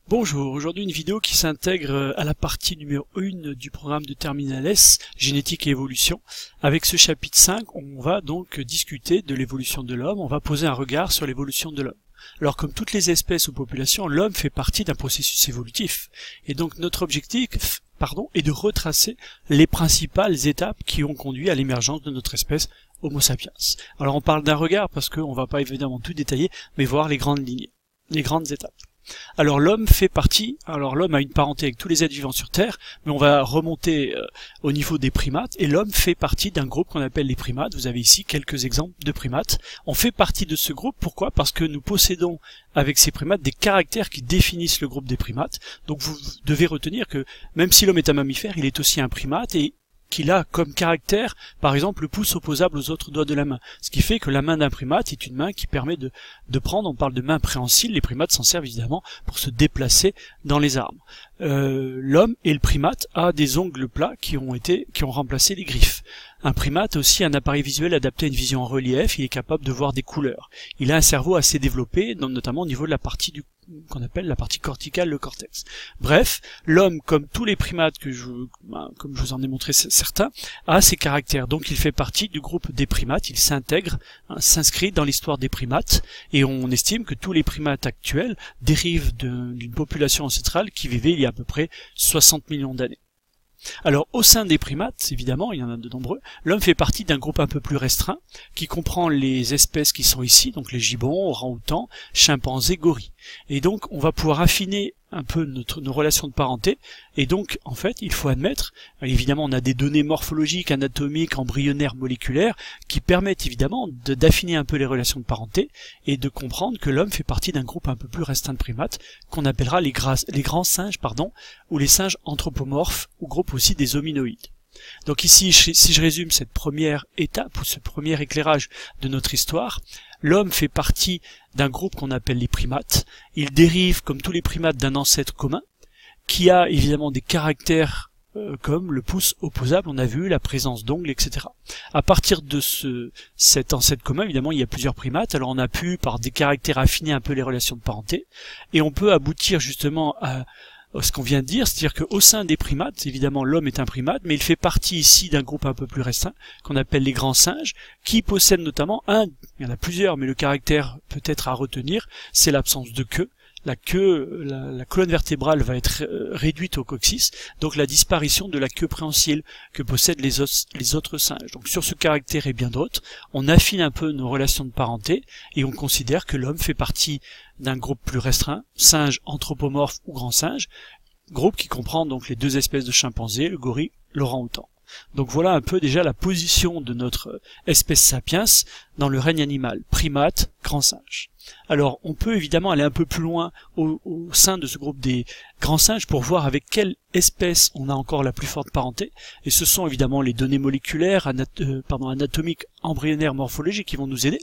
Bonjour, aujourd'hui une vidéo qui s'intègre à la partie numéro 1 du programme de Terminal S, Génétique et Évolution. Avec ce chapitre 5, on va donc discuter de l'évolution de l'homme, on va poser un regard sur l'évolution de l'homme. Alors comme toutes les espèces ou populations, l'homme fait partie d'un processus évolutif. Et donc notre objectif est de retracer les principales étapes qui ont conduit à l'émergence de notre espèce Homo sapiens. Alors on parle d'un regard parce qu'on va pas évidemment tout détailler, mais voir les grandes lignes, les grandes étapes. Alors l'homme a une parenté avec tous les êtres vivants sur Terre, mais on va remonter au niveau des primates, et l'homme fait partie d'un groupe qu'on appelle les primates. Vous avez ici quelques exemples de primates. On fait partie de ce groupe, pourquoi ? Parce que nous possédons avec ces primates des caractères qui définissent le groupe des primates. Donc vous devez retenir que même si l'homme est un mammifère, il est aussi un primate, et qu'il a comme caractère, par exemple, le pouce opposable aux autres doigts de la main. Ce qui fait que la main d'un primate est une main qui permet de prendre, on parle de main préhensile, les primates s'en servent évidemment pour se déplacer dans les arbres. L'homme et le primate a des ongles plats qui ont remplacé les griffes. Un primate a aussi un appareil visuel adapté à une vision en relief, il est capable de voir des couleurs. Il a un cerveau assez développé, notamment au niveau de la partie qu'on appelle la partie corticale, le cortex. Bref, l'homme, comme tous les primates comme je vous en ai montré certains, a ses caractères. Donc il fait partie du groupe des primates, il s'intègre, s'inscrit dans l'histoire des primates, et on estime que tous les primates actuels dérivent d'une population ancestrale qui vivait il y a à peu près 60 millions d'années. Alors, au sein des primates, évidemment, il y en a de nombreux, l'homme fait partie d'un groupe un peu plus restreint, qui comprend les espèces qui sont ici, donc les gibbons, orang-outans, chimpanzés, gorilles. Et donc, on va pouvoir affiner un peu nos relations de parenté, et donc, en fait, il faut admettre, évidemment, on a des données morphologiques, anatomiques, embryonnaires, moléculaires, qui permettent évidemment d'affiner un peu les relations de parenté, et de comprendre que l'homme fait partie d'un groupe un peu plus restreint de primates, qu'on appellera les grands singes, ou les singes anthropomorphes, ou groupe aussi des hominoïdes. Donc ici, si je résume cette première étape, ou ce premier éclairage de notre histoire, l'homme fait partie d'un groupe qu'on appelle les primates. Il dérive, comme tous les primates, d'un ancêtre commun, qui a évidemment des caractères comme le pouce opposable, on a vu, la présence d'ongles, etc. À partir de cet ancêtre commun, évidemment, il y a plusieurs primates, alors on a pu, par des caractères, affiner un peu les relations de parenté, et on peut aboutir justement à ce qu'on vient de dire, c'est-à-dire qu'au sein des primates, évidemment l'homme est un primate, mais il fait partie ici d'un groupe un peu plus restreint, qu'on appelle les grands singes, qui possèdent notamment il y en a plusieurs, mais le caractère peut-être à retenir, c'est l'absence de queue. La colonne vertébrale va être réduite au coccyx, donc la disparition de la queue préhensile que possèdent les autres singes. Donc sur ce caractère et bien d'autres, on affine un peu nos relations de parenté, et on considère que l'homme fait partie d'un groupe plus restreint, singe anthropomorphe ou grand singe, groupe qui comprend donc les deux espèces de chimpanzés, le gorille, l'orang-outan. Donc voilà un peu déjà la position de notre espèce sapiens dans le règne animal, primate, grand singe. Alors on peut évidemment aller un peu plus loin au sein de ce groupe des grands singes pour voir avec quelle espèce on a encore la plus forte parenté, et ce sont évidemment les données moléculaires, anatomiques, embryonnaires, morphologiques qui vont nous aider,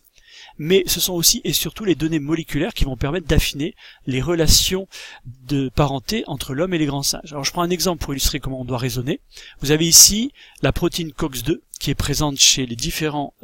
mais ce sont aussi et surtout les données moléculaires qui vont permettre d'affiner les relations de parenté entre l'homme et les grands singes. Alors je prends un exemple pour illustrer comment on doit raisonner. Vous avez ici la protéine COX-2 qui est présente chez les différents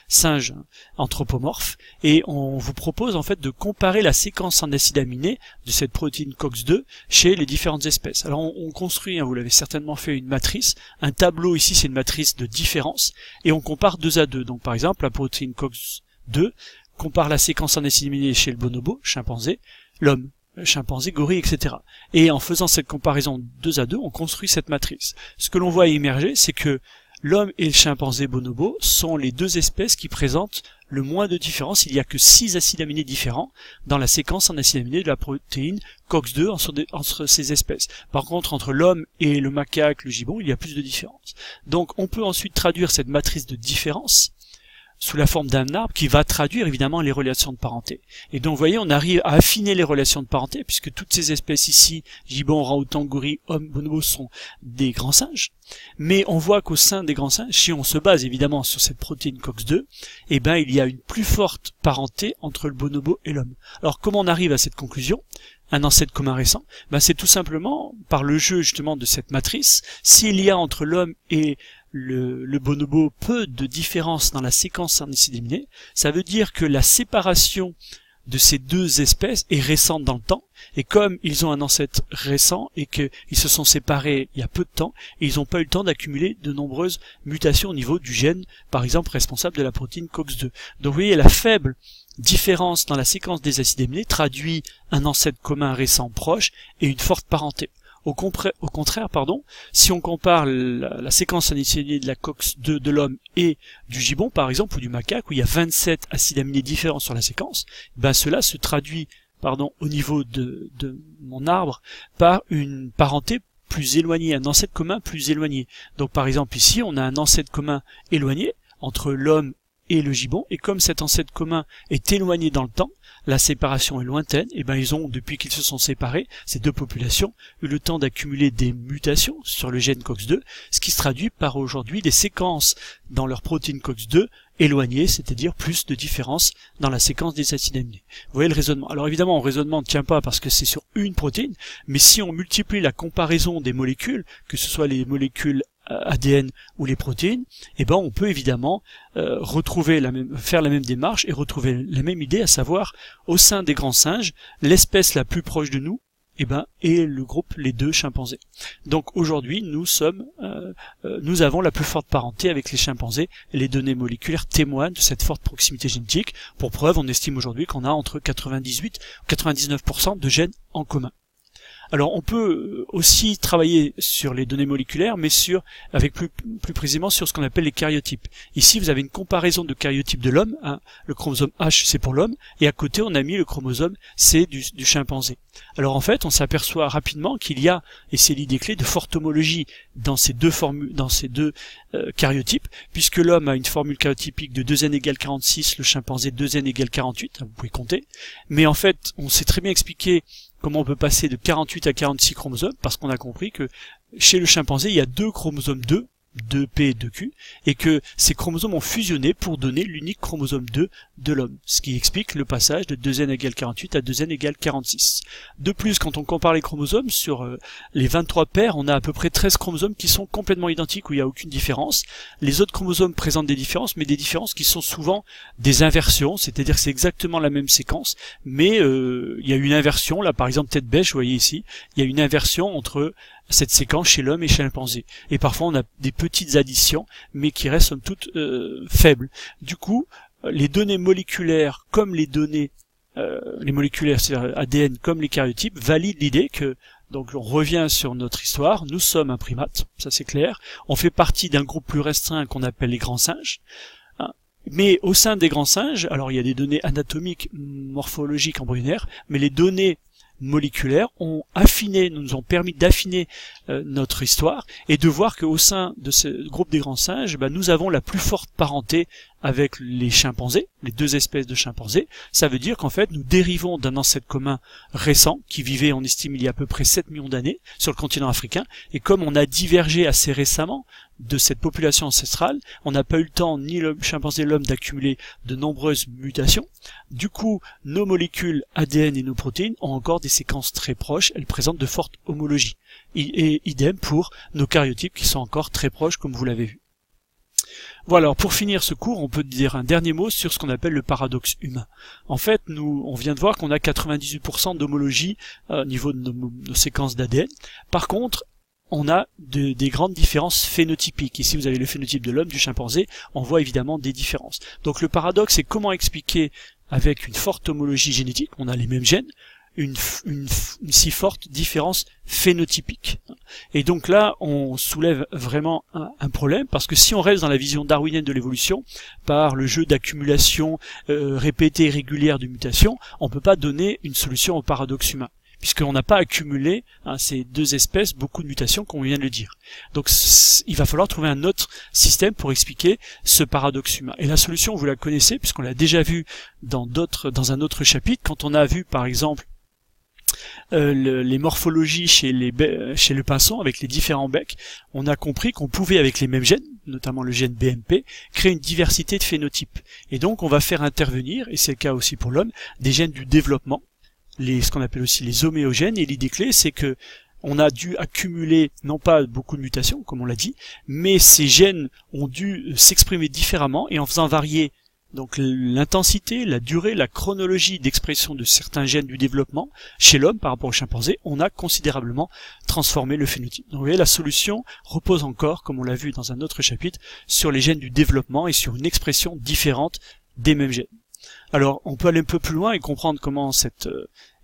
singes anthropomorphes, et on vous propose en fait de comparer la séquence en acides aminés de cette protéine COX-2 chez les différentes espèces. Alors on construit, vous l'avez certainement fait, une matrice, un tableau ici c'est une matrice de différence, et on compare 2 à 2. Donc par exemple la protéine COX-2 compare la séquence en acides aminés chez le bonobo, chimpanzé, l'homme, chimpanzé, gorille, etc. Et en faisant cette comparaison 2 à 2, on construit cette matrice. Ce que l'on voit émerger, c'est que l'homme et le chimpanzé bonobo sont les deux espèces qui présentent le moins de différence. Il n'y a que 6 acides aminés différents dans la séquence en acides aminés de la protéine COX-2 entre ces espèces. Par contre, entre l'homme et le macaque, le gibbon, il y a plus de différence. Donc on peut ensuite traduire cette matrice de différence sous la forme d'un arbre qui va traduire évidemment les relations de parenté. Et donc vous voyez, on arrive à affiner les relations de parenté, puisque toutes ces espèces ici, gibbon, orang-outan, gorille, homme, bonobo, sont des grands singes. Mais on voit qu'au sein des grands singes, si on se base évidemment sur cette protéine COX-2, il y a une plus forte parenté entre le bonobo et l'homme. Alors comment on arrive à cette conclusion ? Un ancêtre commun récent, c'est tout simplement par le jeu justement de cette matrice. S'il y a entre l'homme et le bonobo peu de différence dans la séquence en acides aminés, ça veut dire que la séparation de ces deux espèces est récente dans le temps, et comme ils ont un ancêtre récent et qu'ils se sont séparés il y a peu de temps, ils n'ont pas eu le temps d'accumuler de nombreuses mutations au niveau du gène, par exemple responsable de la protéine COX-2. Donc vous voyez, la faible différence dans la séquence des acides aminés traduit un ancêtre commun récent proche et une forte parenté. Au contraire, si on compare la séquence aminée de la COX-2 de l'homme et du gibbon, par exemple, ou du macaque, où il y a 27 acides aminés différents sur la séquence, ben cela se traduit, au niveau de mon arbre, par une parenté plus éloignée, un ancêtre commun plus éloigné. Donc par exemple ici, on a un ancêtre commun éloigné entre l'homme et le gibbon, et comme cet ancêtre commun est éloigné dans le temps, la séparation est lointaine, et ben ils ont, depuis qu'ils se sont séparés, ces deux populations, eu le temps d'accumuler des mutations sur le gène COX-2, ce qui se traduit par aujourd'hui des séquences dans leur protéine COX-2 éloignées, c'est-à-dire plus de différences dans la séquence des acides aminés. Vous voyez le raisonnement. Alors évidemment, le raisonnement ne tient pas parce que c'est sur une protéine, mais si on multiplie la comparaison des molécules, que ce soit les molécules ADN ou les protéines, eh ben on peut évidemment faire la même démarche et retrouver la même idée, à savoir au sein des grands singes, l'espèce la plus proche de nous, et le groupe, les deux chimpanzés. Donc aujourd'hui, nous avons la plus forte parenté avec les chimpanzés, et les données moléculaires témoignent de cette forte proximité génétique. Pour preuve, on estime aujourd'hui qu'on a entre 98 et 99% de gènes en commun. Alors on peut aussi travailler sur les données moléculaires, mais avec plus précisément sur ce qu'on appelle les karyotypes. Ici vous avez une comparaison de karyotypes de l'homme, le chromosome H c'est pour l'homme, et à côté on a mis le chromosome C du chimpanzé. Alors en fait on s'aperçoit rapidement qu'il y a, et c'est l'idée clé, de forte homologie dans ces deux karyotypes, puisque l'homme a une formule karyotypique de 2n égale 46, le chimpanzé 2n égale 48, vous pouvez compter, mais en fait on sait très bien expliquer comment on peut passer de 48 à 46 chromosomes, parce qu'on a compris que chez le chimpanzé, il y a deux chromosomes 2P et 2Q, et que ces chromosomes ont fusionné pour donner l'unique chromosome 2 de l'homme, ce qui explique le passage de 2n égale 48 à 2n égale 46. De plus, quand on compare les chromosomes, sur les 23 paires, on a à peu près 13 chromosomes qui sont complètement identiques, où il n'y a aucune différence. Les autres chromosomes présentent des différences, mais des différences qui sont souvent des inversions, c'est-à-dire que c'est exactement la même séquence, mais il y a une inversion, là par exemple tête bêche, vous voyez ici, il y a une inversion entre cette séquence chez l'homme et chez le chimpanzé. Et parfois on a des petites additions, mais qui restent somme toute faibles. Du coup, les données moléculaires comme les données les moléculaires, c'est-à-dire ADN comme les karyotypes, valident l'idée que, donc on revient sur notre histoire, nous sommes un primate, ça c'est clair, on fait partie d'un groupe plus restreint qu'on appelle les grands singes, mais au sein des grands singes, alors il y a des données anatomiques, morphologiques, embryonnaires, mais les données moléculaires nous ont permis d'affiner notre histoire et de voir qu'au sein de ce groupe des grands singes, nous avons la plus forte parenté avec les chimpanzés, les deux espèces de chimpanzés. Ça veut dire qu'en fait nous dérivons d'un ancêtre commun récent qui vivait, on estime, il y a à peu près 7 millions d'années sur le continent africain, et comme on a divergé assez récemment de cette population ancestrale, on n'a pas eu le temps, ni le chimpanzé ni l'homme, d'accumuler de nombreuses mutations. Du coup, nos molécules ADN et nos protéines ont encore des séquences très proches, elles présentent de fortes homologies. Et idem pour nos karyotypes qui sont encore très proches, comme vous l'avez vu. Voilà, alors pour finir ce cours, on peut dire un dernier mot sur ce qu'on appelle le paradoxe humain. En fait, on vient de voir qu'on a 98% d'homologie au niveau de nos séquences d'ADN. Par contre, on a des grandes différences phénotypiques. Ici, vous avez le phénotype de l'homme, du chimpanzé, on voit évidemment des différences. Donc le paradoxe, c'est comment expliquer, avec une forte homologie génétique, on a les mêmes gènes, une si forte différence phénotypique. Et donc là, on soulève vraiment un problème, parce que si on reste dans la vision darwinienne de l'évolution, par le jeu d'accumulation répétée et régulière de mutations, on peut pas donner une solution au paradoxe humain, puisqu'on n'a pas accumulé ces deux espèces beaucoup de mutations, comme on vient de le dire. Donc il va falloir trouver un autre système pour expliquer ce paradoxe humain. Et la solution, vous la connaissez, puisqu'on l'a déjà vu dans un autre chapitre, quand on a vu par exemple les morphologies chez le pinson avec les différents becs, on a compris qu'on pouvait, avec les mêmes gènes, notamment le gène BMP, créer une diversité de phénotypes. Et donc on va faire intervenir, et c'est le cas aussi pour l'homme, des gènes du développement, ce qu'on appelle aussi les homéogènes. Et l'idée clé, c'est que on a dû accumuler, non pas beaucoup de mutations, comme on l'a dit, mais ces gènes ont dû s'exprimer différemment, et en faisant varier Donc l'intensité, la durée, la chronologie d'expression de certains gènes du développement chez l'homme par rapport au chimpanzé, on a considérablement transformé le phénotype. Donc vous voyez, la solution repose encore, comme on l'a vu dans un autre chapitre, sur les gènes du développement et sur une expression différente des mêmes gènes. Alors on peut aller un peu plus loin et comprendre comment cette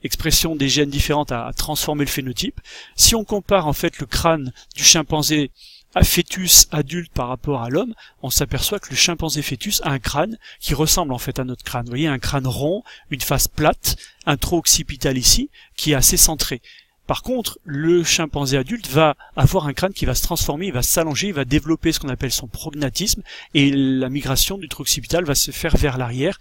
expression des gènes différentes a transformé le phénotype. Si on compare en fait le crâne du chimpanzé à fœtus adulte par rapport à l'homme, on s'aperçoit que le chimpanzé fœtus a un crâne qui ressemble en fait à notre crâne. Vous voyez, un crâne rond, une face plate, un tronc occipital ici, qui est assez centré. Par contre, le chimpanzé adulte va avoir un crâne qui va se transformer, il va s'allonger, il va développer ce qu'on appelle son prognatisme, et la migration du tronc occipital va se faire vers l'arrière,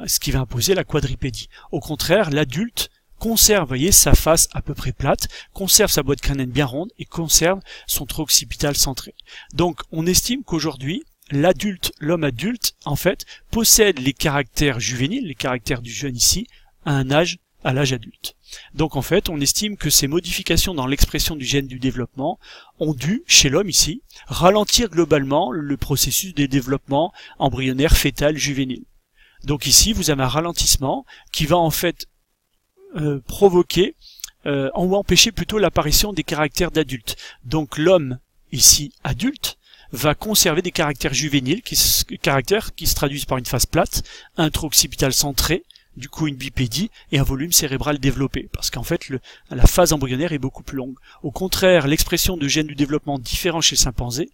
ce qui va imposer la quadripédie. Au contraire, l'adulte conserve, vous voyez, sa face à peu près plate, conserve sa boîte crânienne bien ronde et conserve son tronc occipital centré. Donc on estime qu'aujourd'hui, l'adulte, l'homme adulte, en fait, possède les caractères juvéniles, les caractères du jeune ici, à l'âge adulte. Donc en fait, on estime que ces modifications dans l'expression du gène du développement ont dû, chez l'homme ici, ralentir globalement le processus de développement embryonnaire fœtal juvénile. Donc ici, vous avez un ralentissement qui va en fait provoquer ou empêcher plutôt l'apparition des caractères d'adulte. Donc l'homme, ici adulte, va conserver des caractères juvéniles, caractères qui se traduisent par une face plate, un tronc occipital centré, du coup une bipédie et un volume cérébral développé, parce qu'en fait la phase embryonnaire est beaucoup plus longue. Au contraire, l'expression de gènes du développement différents chez chimpanzé,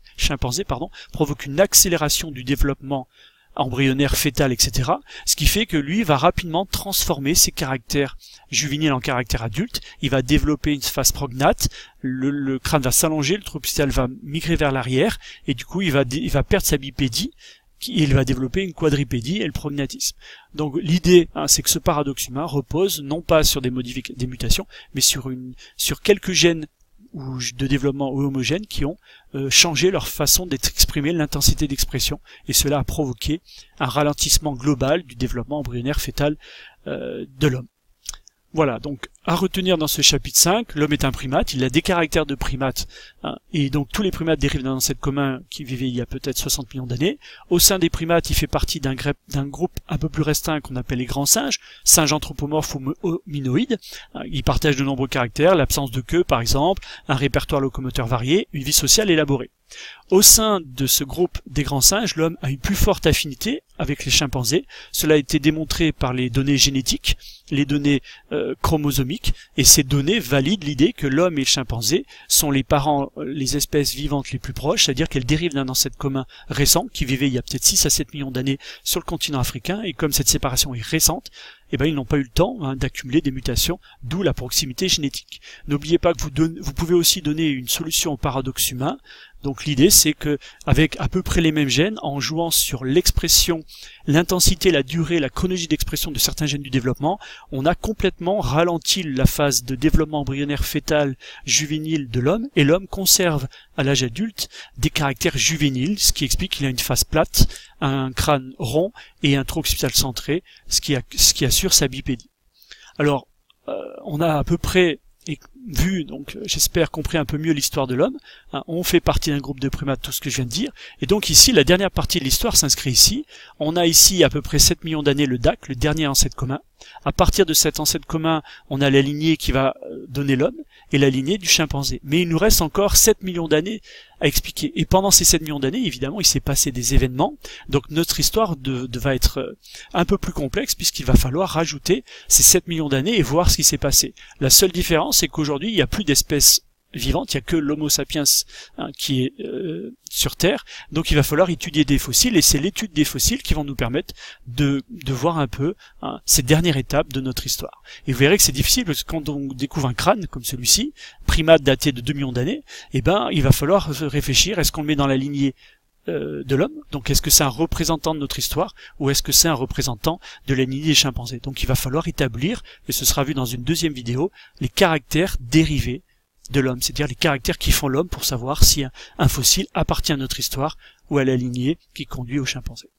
provoque une accélération du développement embryonnaire, fœtal, etc. Ce qui fait que lui va rapidement transformer ses caractères juvéniles en caractères adultes. Il va développer une face prognate, le crâne va s'allonger, le tronc occipital va migrer vers l'arrière, et du coup il va perdre sa bipédie, il va développer une quadripédie et le prognatisme. Donc l'idée, c'est que ce paradoxe humain repose non pas sur des mutations, mais sur quelques gènes ou de développement homogènes qui ont changé leur façon d'exprimer l'intensité d'expression, et cela a provoqué un ralentissement global du développement embryonnaire fœtal de l'homme. Voilà, donc à retenir dans ce chapitre 5, l'homme est un primate, il a des caractères de primate, et donc tous les primates dérivent d'un ancêtre commun qui vivait il y a peut-être 60 millions d'années. Au sein des primates, il fait partie d'un groupe un peu plus restreint qu'on appelle les grands singes, singes anthropomorphes ou hominoïdes. Ils partagent de nombreux caractères, l'absence de queue par exemple, un répertoire locomoteur varié, une vie sociale élaborée. Au sein de ce groupe des grands singes, l'homme a une plus forte affinité avec les chimpanzés. Cela a été démontré par les données génétiques, les données chromosomiques, et ces données valident l'idée que l'homme et le chimpanzé sont les parents, les espèces vivantes les plus proches, c'est-à-dire qu'elles dérivent d'un ancêtre commun récent qui vivait il y a peut-être 6 à 7 millions d'années sur le continent africain, et comme cette séparation est récente, ils n'ont pas eu le temps d'accumuler des mutations, d'où la proximité génétique. N'oubliez pas que vous pouvez aussi donner une solution au paradoxe humain. Donc l'idée, c'est que avec à peu près les mêmes gènes, en jouant sur l'expression, l'intensité, la durée, la chronologie d'expression de certains gènes du développement, on a complètement ralenti la phase de développement embryonnaire fœtal juvénile de l'homme, et l'homme conserve à l'âge adulte des caractères juvéniles, ce qui explique qu'il a une face plate, un crâne rond et un tronc occipital centré, ce qui assure sa bipédie. Alors, on a à peu près vu, donc j'espère compris un peu mieux l'histoire de l'homme. On fait partie d'un groupe de primates, tout ce que je viens de dire, et donc ici la dernière partie de l'histoire s'inscrit ici. On a ici à peu près 7 millions d'années le DAC, le dernier ancêtre commun. À partir de cet ancêtre commun, on a la lignée qui va donner l'homme et la lignée du chimpanzé. Mais il nous reste encore 7 millions d'années à expliquer. Et pendant ces 7 millions d'années, évidemment, il s'est passé des événements. Donc notre histoire va être un peu plus complexe, puisqu'il va falloir rajouter ces 7 millions d'années et voir ce qui s'est passé. La seule différence, c'est qu'aujourd'hui, il n'y a plus d'espèces vivantes, il n'y a que l'Homo sapiens qui est sur Terre, donc il va falloir étudier des fossiles, et c'est l'étude des fossiles qui vont nous permettre de voir un peu ces dernières étapes de notre histoire. Et vous verrez que c'est difficile, parce que quand on découvre un crâne comme celui-ci, primate daté de 2 millions d'années, il va falloir réfléchir, est-ce qu'on le met dans la lignée de l'homme, donc est-ce que c'est un représentant de notre histoire, ou est-ce que c'est un représentant de la lignée des chimpanzés. Donc il va falloir établir, et ce sera vu dans une deuxième vidéo, les caractères dérivés de l'homme, c'est-à-dire les caractères qui font l'homme, pour savoir si un fossile appartient à notre histoire ou à la lignée qui conduit au chimpanzé.